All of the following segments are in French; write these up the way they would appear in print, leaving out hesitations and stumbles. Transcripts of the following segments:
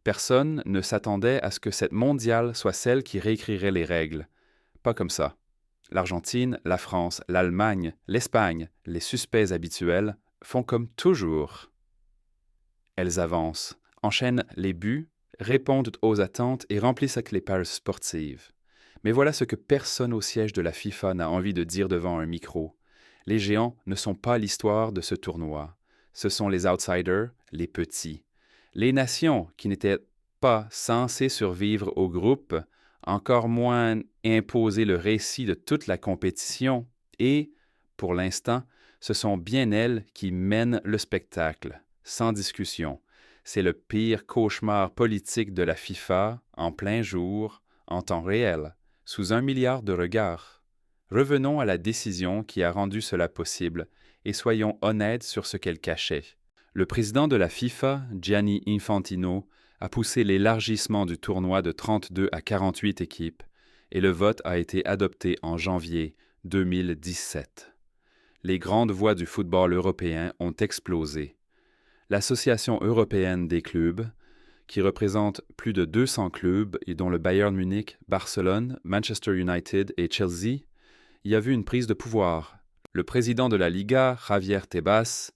Personne ne s'attendait à ce que cette mondiale soit celle qui réécrirait les règles. Pas comme ça. L'Argentine, la France, l'Allemagne, l'Espagne, les suspects habituels font comme toujours. Elles avancent, enchaînent les buts, répondent aux attentes et remplissent avec les pages sportives. Mais voilà ce que personne au siège de la FIFA n'a envie de dire devant un micro. Les géants ne sont pas l'histoire de ce tournoi. Ce sont les outsiders, les petits. Les nations qui n'étaient pas censées survivre au groupe, encore moins imposer le récit de toute la compétition, et, pour l'instant, ce sont bien elles qui mènent le spectacle, sans discussion. C'est le pire cauchemar politique de la FIFA, en plein jour, en temps réel, sous 1 milliard de regards. Revenons à la décision qui a rendu cela possible, et soyons honnêtes sur ce qu'elle cachait. Le président de la FIFA, Gianni Infantino, a poussé l'élargissement du tournoi de 32 à 48 équipes, et le vote a été adopté en janvier 2017. Les grandes voix du football européen ont explosé. L'Association européenne des clubs, qui représente plus de 200 clubs et dont le Bayern Munich, Barcelone, Manchester United et Chelsea, y a vu une prise de pouvoir. Le président de la Liga, Javier Tebas,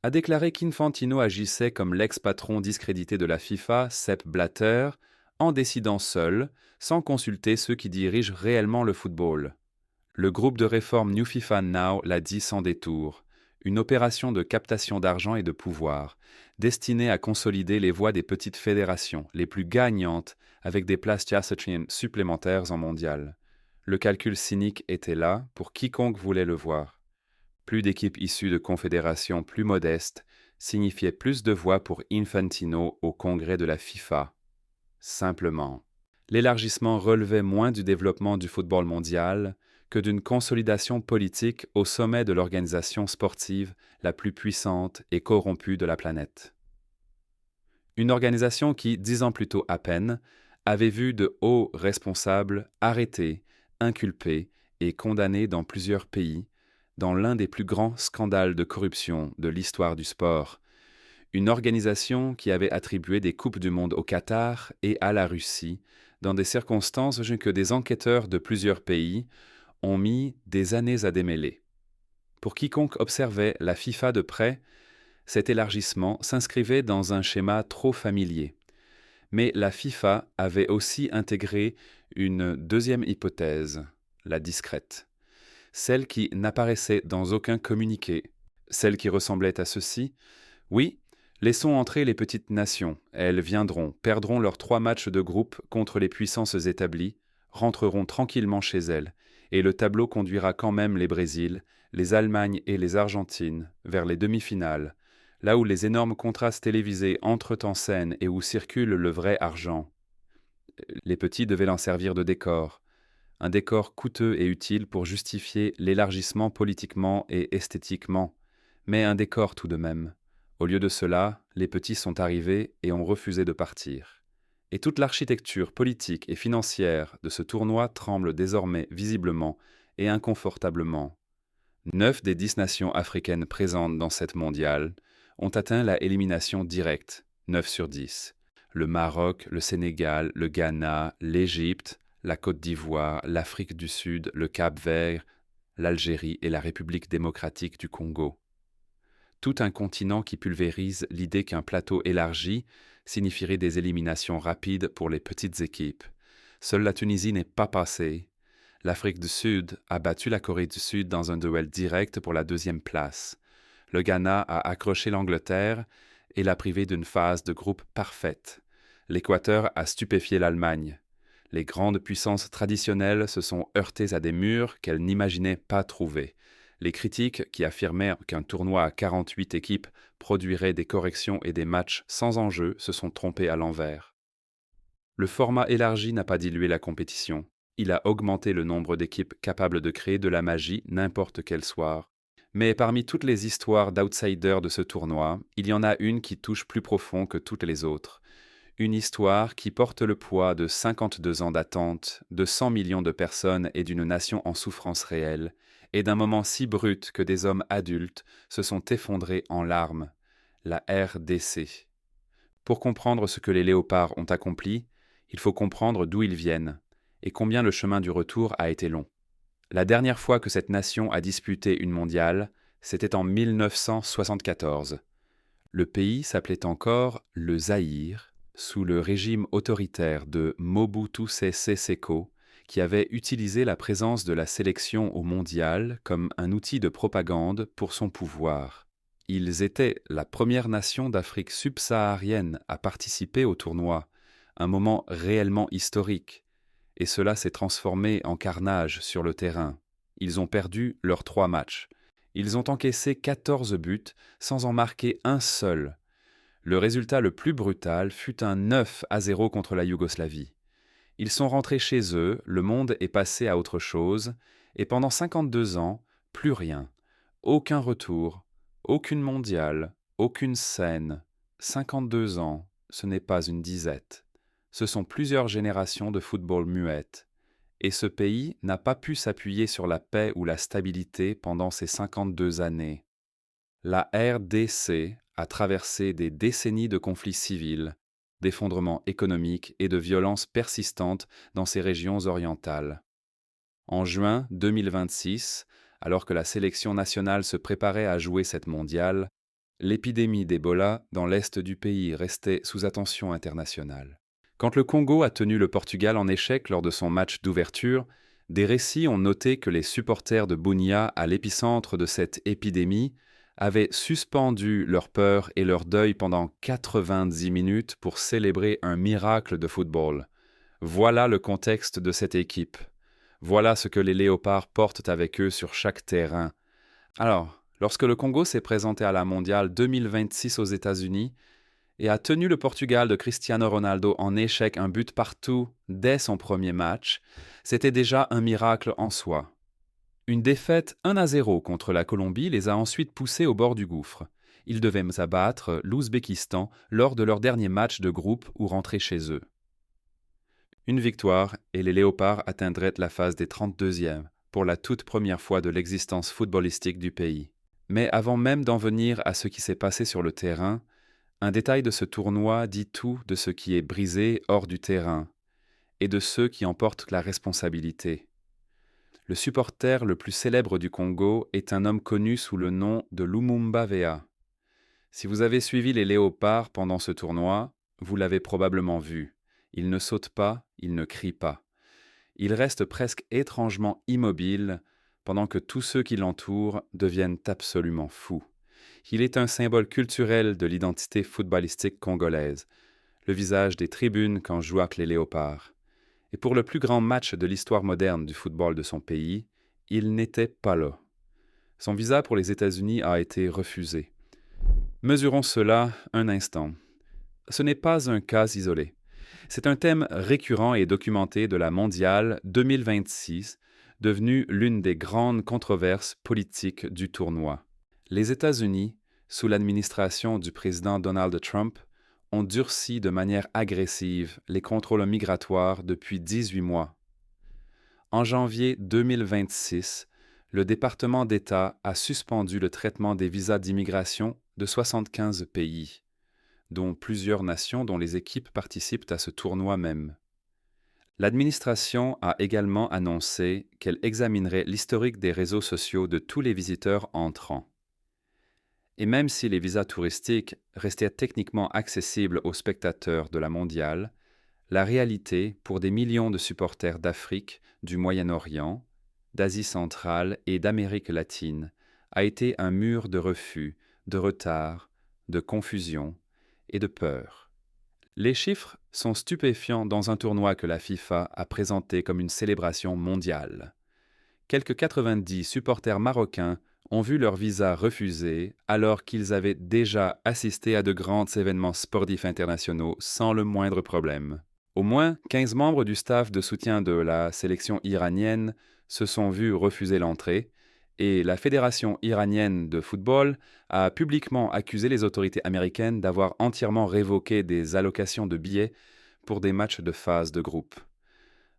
a déclaré qu'Infantino agissait comme l'ex-patron discrédité de la FIFA, Sepp Blatter, en décidant seul, sans consulter ceux qui dirigent réellement le football. Le groupe de réforme New FIFA Now l'a dit sans détour. Une opération de captation d'argent et de pouvoir, destinée à consolider les voix des petites fédérations, les plus gagnantes, avec des places théâtrales supplémentaires en mondial. Le calcul cynique était là pour quiconque voulait le voir. Plus d'équipes issues de confédérations plus modestes signifiait plus de voix pour Infantino au congrès de la FIFA. Simplement. L'élargissement relevait moins du développement du football mondial que d'une consolidation politique au sommet de l'organisation sportive la plus puissante et corrompue de la planète. Une organisation qui, 10 ans plus tôt à peine, avait vu de hauts responsables arrêtés, inculpés et condamnés dans plusieurs pays, dans l'un des plus grands scandales de corruption de l'histoire du sport. Une organisation qui avait attribué des Coupes du Monde au Qatar et à la Russie, dans des circonstances que des enquêteurs de plusieurs pays ont mis des années à démêler. Pour quiconque observait la FIFA de près, cet élargissement s'inscrivait dans un schéma trop familier. Mais la FIFA avait aussi intégré une deuxième hypothèse, la discrète, celle qui n'apparaissait dans aucun communiqué, celle qui ressemblait à ceci. Oui, laissons entrer les petites nations, elles viendront, perdront leurs 3 matchs de groupe contre les puissances établies, rentreront tranquillement chez elles, et le tableau conduira quand même les Brésil, les Allemagne et les Argentines vers les demi-finales, là où les énormes contrastes télévisés entrent en scène et où circule le vrai argent. Les petits devaient l'en servir de décor, un décor coûteux et utile pour justifier l'élargissement politiquement et esthétiquement, mais un décor tout de même. Au lieu de cela, les petits sont arrivés et ont refusé de partir. Et toute l'architecture politique et financière de ce tournoi tremble désormais visiblement et inconfortablement. 9 des 10 nations africaines présentes dans cette mondiale ont atteint la élimination directe, 9 sur 10. Le Maroc, le Sénégal, le Ghana, l'Égypte, la Côte d'Ivoire, l'Afrique du Sud, le Cap-Vert, l'Algérie et la République démocratique du Congo. Tout un continent qui pulvérise l'idée qu'un plateau élargi signifierait des éliminations rapides pour les petites équipes. Seule la Tunisie n'est pas passée. L'Afrique du Sud a battu la Corée du Sud dans un duel direct pour la 2e place. Le Ghana a accroché l'Angleterre et l'a privé d'une phase de groupe parfaite. L'Équateur a stupéfié l'Allemagne. Les grandes puissances traditionnelles se sont heurtées à des murs qu'elles n'imaginaient pas trouver. Les critiques qui affirmaient qu'un tournoi à 48 équipes produirait des corrections et des matchs sans enjeu se sont trompés à l'envers. Le format élargi n'a pas dilué la compétition. Il a augmenté le nombre d'équipes capables de créer de la magie n'importe quel soir. Mais parmi toutes les histoires d'outsiders de ce tournoi, il y en a une qui touche plus profond que toutes les autres. Une histoire qui porte le poids de 52 ans d'attente, de 100 millions de personnes et d'une nation en souffrance réelle, et d'un moment si brut que des hommes adultes se sont effondrés en larmes. La RDC. Pour comprendre ce que les léopards ont accompli, il faut comprendre d'où ils viennent et combien le chemin du retour a été long. La dernière fois que cette nation a disputé une mondiale, c'était en 1974. Le pays s'appelait encore le Zaïre, sous le régime autoritaire de Mobutu Sese Seko, qui avait utilisé la présence de la sélection au mondial comme un outil de propagande pour son pouvoir. Ils étaient la première nation d'Afrique subsaharienne à participer au tournoi, un moment réellement historique, et cela s'est transformé en carnage sur le terrain. Ils ont perdu leurs 3 matchs. Ils ont encaissé 14 buts sans en marquer un seul. Le résultat le plus brutal fut un 9-0 contre la Yougoslavie. Ils sont rentrés chez eux, le monde est passé à autre chose, et pendant 52 ans, plus rien. Aucun retour, aucune mondiale, aucune scène. 52 ans, ce n'est pas une disette. Ce sont plusieurs générations de football muette. Et ce pays n'a pas pu s'appuyer sur la paix ou la stabilité pendant ces 52 années. La RDC a traversé des décennies de conflits civils, d'effondrements économiques et de violences persistantes dans ces régions orientales. En juin 2026, alors que la sélection nationale se préparait à jouer cette mondiale, l'épidémie d'Ebola dans l'est du pays restait sous attention internationale. Quand le Congo a tenu le Portugal en échec lors de son match d'ouverture, des récits ont noté que les supporters de Bunia, à l'épicentre de cette épidémie, avaient suspendu leur peur et leur deuil pendant 90 minutes pour célébrer un miracle de football. Voilà le contexte de cette équipe. Voilà ce que les léopards portent avec eux sur chaque terrain. Alors, lorsque le Congo s'est présenté à la mondiale 2026 aux États-Unis et a tenu le Portugal de Cristiano Ronaldo en échec un but partout dès son premier match, c'était déjà un miracle en soi. Une défaite 1-0 contre la Colombie les a ensuite poussés au bord du gouffre. Ils devaient abattre l'Ouzbékistan lors de leur dernier match de groupe ou rentrer chez eux. Une victoire et les Léopards atteindraient la phase des 32e pour la toute première fois de l'existence footballistique du pays. Mais avant même d'en venir à ce qui s'est passé sur le terrain, un détail de ce tournoi dit tout de ce qui est brisé hors du terrain et de ceux qui en portent la responsabilité. Le supporter le plus célèbre du Congo est un homme connu sous le nom de Lumumba Vea. Si vous avez suivi les Léopards pendant ce tournoi, vous l'avez probablement vu. Il ne saute pas, il ne crie pas. Il reste presque étrangement immobile pendant que tous ceux qui l'entourent deviennent absolument fous. Il est un symbole culturel de l'identité footballistique congolaise, le visage des tribunes quand joue avec les Léopards. Et pour le plus grand match de l'histoire moderne du football de son pays, il n'était pas là. Son visa pour les États-Unis a été refusé. Mesurons cela un instant. Ce n'est pas un cas isolé. C'est un thème récurrent et documenté de la mondiale 2026, devenue l'une des grandes controverses politiques du tournoi. Les États-Unis, sous l'administration du président Donald Trump, ont durci de manière agressive les contrôles migratoires depuis 18 mois. En janvier 2026, le département d'État a suspendu le traitement des visas d'immigration de 75 pays, dont plusieurs nations dont les équipes participent à ce tournoi même. L'administration a également annoncé qu'elle examinerait l'historique des réseaux sociaux de tous les visiteurs entrants. Et même si les visas touristiques restaient techniquement accessibles aux spectateurs de la mondiale, la réalité pour des millions de supporters d'Afrique, du Moyen-Orient, d'Asie centrale et d'Amérique latine a été un mur de refus, de retard, de confusion et de peur. Les chiffres sont stupéfiants dans un tournoi que la FIFA a présenté comme une célébration mondiale. Quelques 90 supporters marocains ont vu leur visa refusé alors qu'ils avaient déjà assisté à de grands événements sportifs internationaux sans le moindre problème. Au moins 15 membres du staff de soutien de la sélection iranienne se sont vus refuser l'entrée et la Fédération iranienne de football a publiquement accusé les autorités américaines d'avoir entièrement révoqué des allocations de billets pour des matchs de phase de groupe.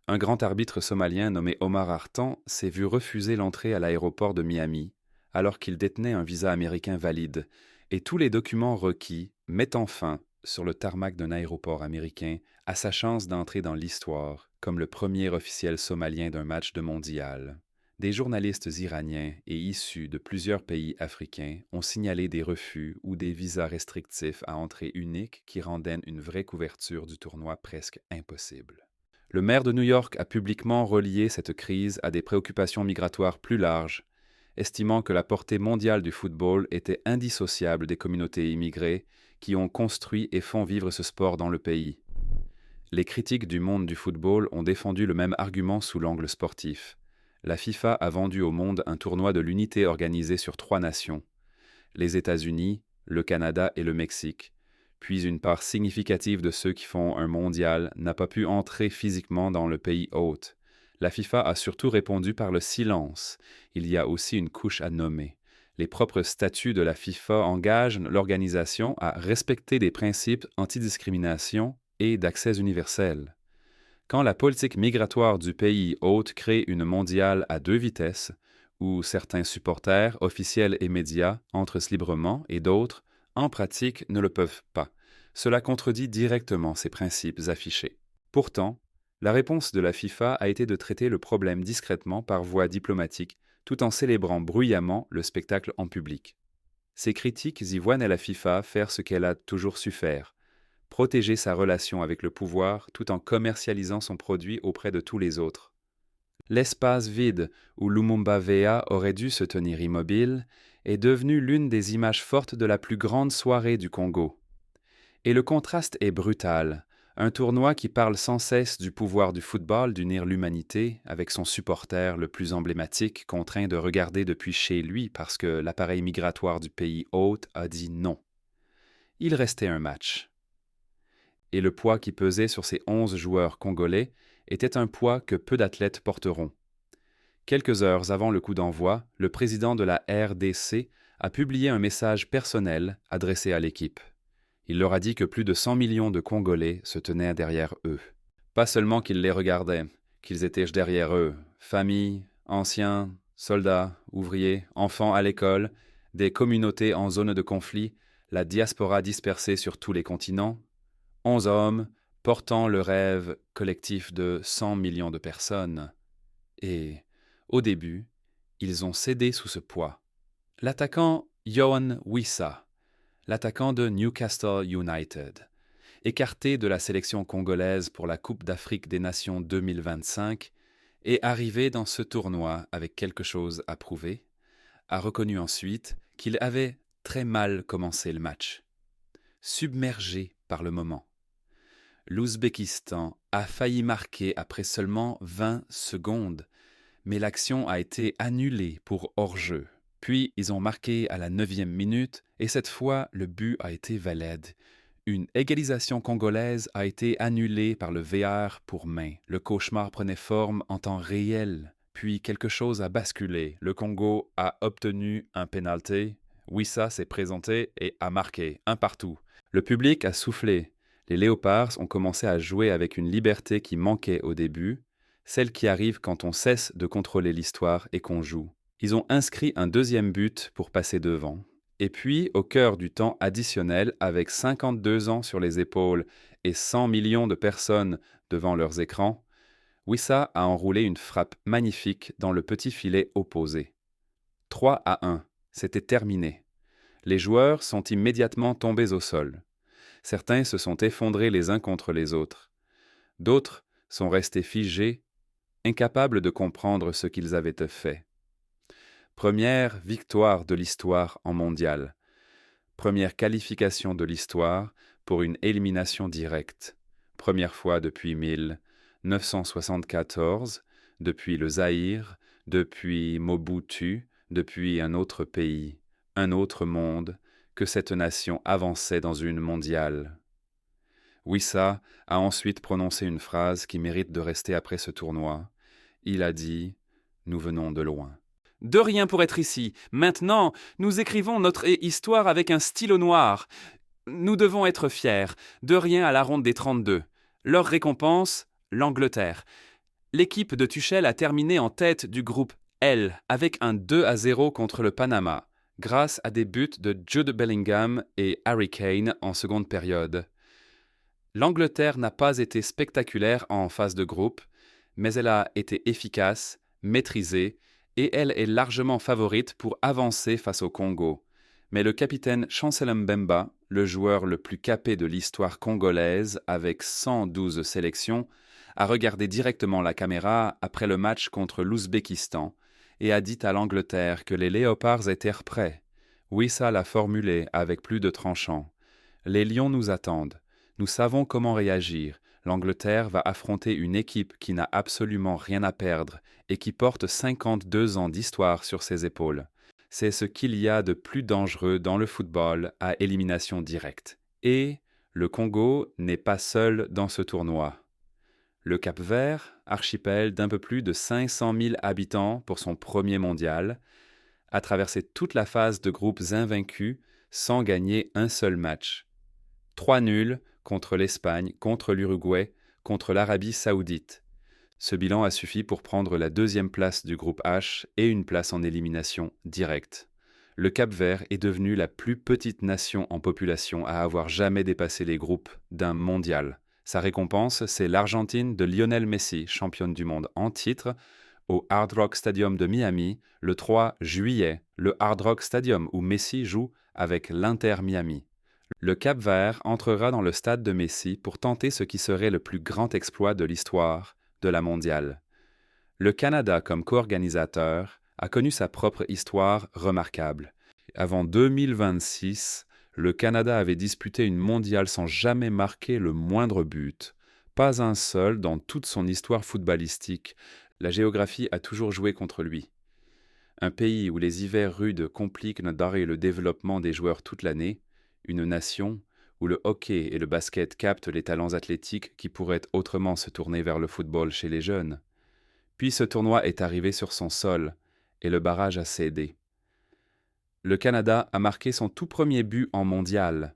Un grand arbitre somalien nommé Omar Artan s'est vu refuser l'entrée à l'aéroport de Miami alors qu'il détenait un visa américain valide, et tous les documents requis mettant fin, sur le tarmac d'un aéroport américain, a sa chance d'entrer dans l'histoire comme le premier officiel somalien d'un match de mondial. Des journalistes iraniens et issus de plusieurs pays africains ont signalé des refus ou des visas restrictifs à entrée unique qui rendaient une vraie couverture du tournoi presque impossible. Le maire de New York a publiquement relié cette crise à des préoccupations migratoires plus larges, estimant que la portée mondiale du football était indissociable des communautés immigrées qui ont construit et font vivre ce sport dans le pays. Les critiques du monde du football ont défendu le même argument sous l'angle sportif. La FIFA a vendu au monde un tournoi de l'unité organisé sur 3 nations, les États-Unis, le Canada et le Mexique, puis une part significative de ceux qui font un mondial n'a pas pu entrer physiquement dans le pays hôte. La FIFA a surtout répondu par le silence. Il y a aussi une couche à nommer. Les propres statuts de la FIFA engagent l'organisation à respecter des principes antidiscrimination et d'accès universel. Quand la politique migratoire du pays hôte crée une mondiale à 2 vitesses, où certains supporters, officiels et médias entrent librement et d'autres, en pratique, ne le peuvent pas, cela contredit directement ces principes affichés. Pourtant, la réponse de la FIFA a été de traiter le problème discrètement par voie diplomatique, tout en célébrant bruyamment le spectacle en public. Ces critiques ivoinent la FIFA faire ce qu'elle a toujours su faire, protéger sa relation avec le pouvoir tout en commercialisant son produit auprès de tous les autres. L'espace vide où Lumumba Vea aurait dû se tenir immobile est devenu l'une des images fortes de la plus grande soirée du Congo. Et le contraste est brutal. Un tournoi qui parle sans cesse du pouvoir du football d'unir l'humanité avec son supporter le plus emblématique contraint de regarder depuis chez lui parce que l'appareil migratoire du pays hôte a dit non. Il restait un match. Et le poids qui pesait sur ces 11 joueurs congolais était un poids que peu d'athlètes porteront. Quelques heures avant le coup d'envoi, le président de la RDC a publié un message personnel adressé à l'équipe. Il leur a dit que plus de 100 millions de Congolais se tenaient derrière eux. Pas seulement qu'ils les regardaient, qu'ils étaient derrière eux, familles, anciens, soldats, ouvriers, enfants à l'école, des communautés en zone de conflit, la diaspora dispersée sur tous les continents, 11 hommes portant le rêve collectif de 100 millions de personnes. Et, au début, ils ont cédé sous ce poids. L'attaquant Yohan Wissa, l'attaquant de Newcastle United, écarté de la sélection congolaise pour la Coupe d'Afrique des Nations 2025, est arrivé dans ce tournoi avec quelque chose à prouver, a reconnu ensuite qu'il avait très mal commencé le match. Submergé par le moment. L'Ouzbékistan a failli marquer après seulement 20 secondes, mais l'action a été annulée pour hors-jeu. Puis ils ont marqué à la 9e minute et cette fois le but a été valide. Une égalisation congolaise a été annulée par le VAR pour main. Le cauchemar prenait forme en temps réel. Puis quelque chose a basculé. Le Congo a obtenu un pénalty. Wissa s'est présenté et a marqué, un partout. Le public a soufflé. Les Léopards ont commencé à jouer avec une liberté qui manquait au début, celle qui arrive quand on cesse de contrôler l'histoire et qu'on joue. Ils ont inscrit un 2e but pour passer devant. Et puis, au cœur du temps additionnel, avec 52 ans sur les épaules et 100 millions de personnes devant leurs écrans, Wissa a enroulé une frappe magnifique dans le petit filet opposé. 3-1, c'était terminé. Les joueurs sont immédiatement tombés au sol. Certains se sont effondrés les uns contre les autres. D'autres sont restés figés, incapables de comprendre ce qu'ils avaient fait. Première victoire de l'histoire en mondial. Première qualification de l'histoire pour une élimination directe. Première fois depuis 1974, depuis le Zaïre, depuis Mobutu, depuis un autre pays, un autre monde, que cette nation avançait dans une mondiale. Wissa a ensuite prononcé une phrase qui mérite de rester après ce tournoi. Il a dit « Nous venons de loin ». De rien pour être ici. Maintenant, nous écrivons notre histoire avec un stylo noir. Nous devons être fiers. De rien à la ronde des 32. Leur récompense, l'Angleterre. L'équipe de Tuchel a terminé en tête du groupe L avec un 2-0 contre le Panama, grâce à des buts de Jude Bellingham et Harry Kane en seconde période. L'Angleterre n'a pas été spectaculaire en phase de groupe, mais elle a été efficace, maîtrisée, et elle est largement favorite pour avancer face au Congo. Mais le capitaine Chancellor Mbemba, le joueur le plus capé de l'histoire congolaise avec 112 sélections, a regardé directement la caméra après le match contre l'Ouzbékistan et a dit à l'Angleterre que les léopards étaient prêts. Wissa l'a formulé avec plus de tranchant. Les lions nous attendent. Nous savons comment réagir. L'Angleterre va affronter une équipe qui n'a absolument rien à perdre et qui porte 52 ans d'histoire sur ses épaules. C'est ce qu'il y a de plus dangereux dans le football à élimination directe. Et le Congo n'est pas seul dans ce tournoi. Le Cap-Vert, archipel d'un peu plus de 500 000 habitants pour son premier mondial, a traversé toute la phase de groupes invaincus sans gagner un seul match. 3 nuls contre l'Espagne, contre l'Uruguay, contre l'Arabie saoudite. Ce bilan a suffi pour prendre la 2e place du groupe H et une place en élimination directe. Le Cap-Vert est devenu la plus petite nation en population à avoir jamais dépassé les groupes d'un mondial. Sa récompense, c'est l'Argentine de Lionel Messi, championne du monde en titre, au Hard Rock Stadium de Miami, le 3 juillet, le Hard Rock Stadium où Messi joue avec l'Inter Miami. Le Cap-Vert entrera dans le stade de Messi pour tenter ce qui serait le plus grand exploit de l'histoire de la mondiale. Le Canada, comme co-organisateur, a connu sa propre histoire remarquable. Avant 2026, le Canada avait disputé une mondiale sans jamais marquer le moindre but. Pas un seul dans toute son histoire footballistique. La géographie a toujours joué contre lui. Un pays où les hivers rudes compliquent le développement des joueurs toute l'année, une nation où le hockey et le basket captent les talents athlétiques qui pourraient autrement se tourner vers le football chez les jeunes. Puis ce tournoi est arrivé sur son sol, et le barrage a cédé. Le Canada a marqué son tout premier but en mondial.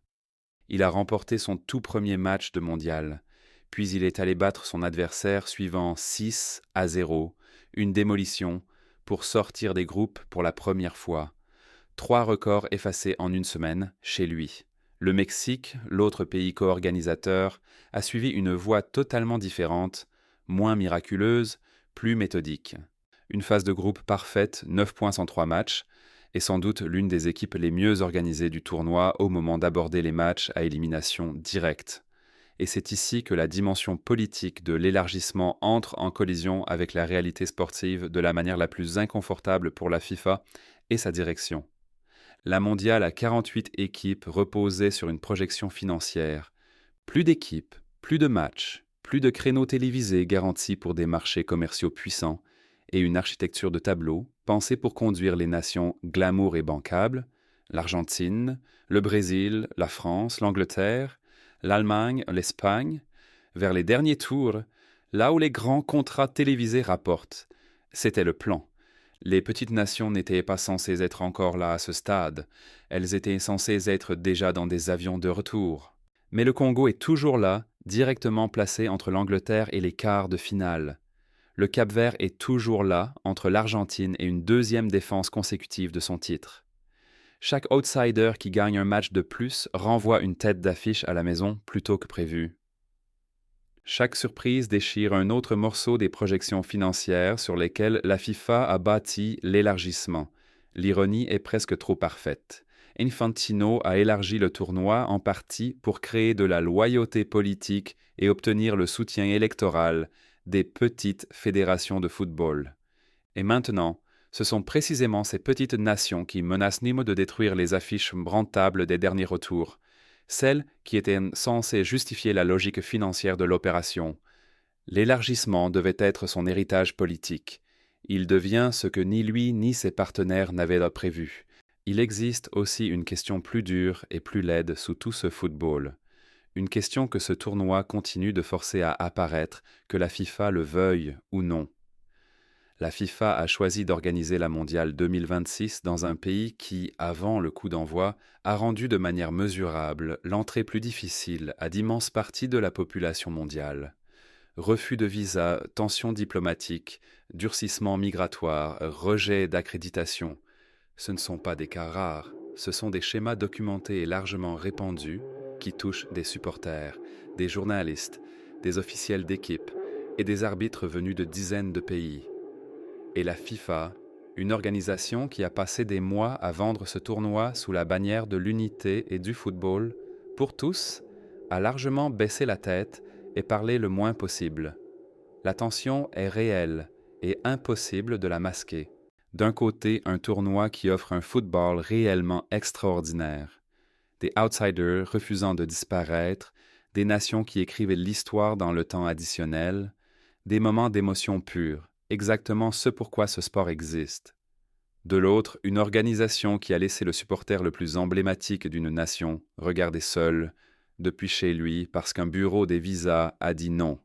Il a remporté son tout premier match de mondial. Puis il est allé battre son adversaire suivant 6-0, une démolition, pour sortir des groupes pour la première fois. 3 records effacés en une semaine, chez lui. Le Mexique, l'autre pays co-organisateur, a suivi une voie totalement différente, moins miraculeuse, plus méthodique. Une phase de groupe parfaite, 9 points en 3 matchs, et sans doute l'une des équipes les mieux organisées du tournoi au moment d'aborder les matchs à élimination directe. Et c'est ici que la dimension politique de l'élargissement entre en collision avec la réalité sportive de la manière la plus inconfortable pour la FIFA et sa direction. La mondiale à 48 équipes reposait sur une projection financière. Plus d'équipes, plus de matchs, plus de créneaux télévisés garantis pour des marchés commerciaux puissants et une architecture de tableaux pensée pour conduire les nations glamour et bancables, l'Argentine, le Brésil, la France, l'Angleterre, l'Allemagne, l'Espagne, vers les derniers tours, là où les grands contrats télévisés rapportent. C'était le plan. Les petites nations n'étaient pas censées être encore là à ce stade, elles étaient censées être déjà dans des avions de retour. Mais le Congo est toujours là, directement placé entre l'Angleterre et les quarts de finale. Le Cap-Vert est toujours là, entre l'Argentine et une 2e défense consécutive de son titre. Chaque outsider qui gagne un match de plus renvoie une tête d'affiche à la maison plus tôt que prévu. Chaque surprise déchire un autre morceau des projections financières sur lesquelles la FIFA a bâti l'élargissement. L'ironie est presque trop parfaite. Infantino a élargi le tournoi en partie pour créer de la loyauté politique et obtenir le soutien électoral des petites fédérations de football. Et maintenant, ce sont précisément ces petites nations qui menacent Nîmes de détruire les affiches rentables des derniers retours, celles qui étaient censées justifier la logique financière de l'opération. L'élargissement devait être son héritage politique. Il devient ce que ni lui ni ses partenaires n'avaient prévu. Il existe aussi une question plus dure et plus laide sous tout ce football. Une question que ce tournoi continue de forcer à apparaître, que la FIFA le veuille ou non. La FIFA a choisi d'organiser la mondiale 2026 dans un pays qui, avant le coup d'envoi, a rendu de manière mesurable l'entrée plus difficile à d'immenses parties de la population mondiale. Refus de visa, tensions diplomatiques, durcissement migratoire, rejet d'accréditation. Ce ne sont pas des cas rares, ce sont des schémas documentés et largement répandus qui touchent des supporters, des journalistes, des officiels d'équipe et des arbitres venus de dizaines de pays. Et la FIFA, une organisation qui a passé des mois à vendre ce tournoi sous la bannière de l'unité et du football, pour tous, a largement baissé la tête et parlé le moins possible. La tension est réelle et impossible de la masquer. D'un côté, un tournoi qui offre un football réellement extraordinaire. Des outsiders refusant de disparaître, des nations qui écrivent l'histoire dans le temps additionnel, des moments d'émotion pure, exactement ce pourquoi ce sport existe. De l'autre, une organisation qui a laissé le supporter le plus emblématique d'une nation regarder seul, depuis chez lui, parce qu'un bureau des visas a dit non.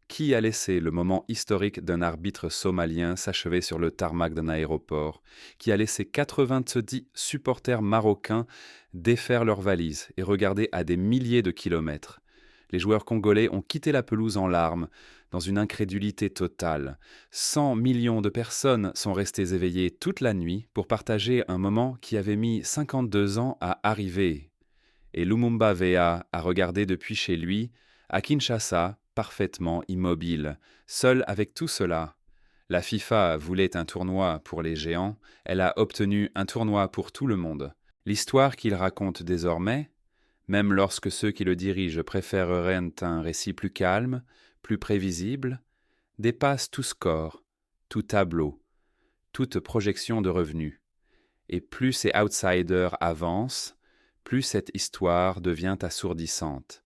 Qui a laissé le moment historique d'un arbitre somalien s'achever sur le tarmac d'un aéroport? Qui a laissé 90 supporters marocains défaire leurs valises et regarder à des milliers de kilomètres? Les joueurs congolais ont quitté la pelouse en larmes, dans une incrédulité totale. 100 millions de personnes sont restées éveillées toute la nuit pour partager un moment qui avait mis 52 ans à arriver. Et Lumumba Vea a regardé depuis chez lui, à Kinshasa, parfaitement immobile, seul avec tout cela. La FIFA voulait un tournoi pour les géants, elle a obtenu un tournoi pour tout le monde. L'histoire qu'il raconte désormais, même lorsque ceux qui le dirigent préféreraient un récit plus calme, plus prévisible, dépasse tout score, tout tableau, toute projection de revenus. Et plus ces outsiders avancent, plus cette histoire devient assourdissante.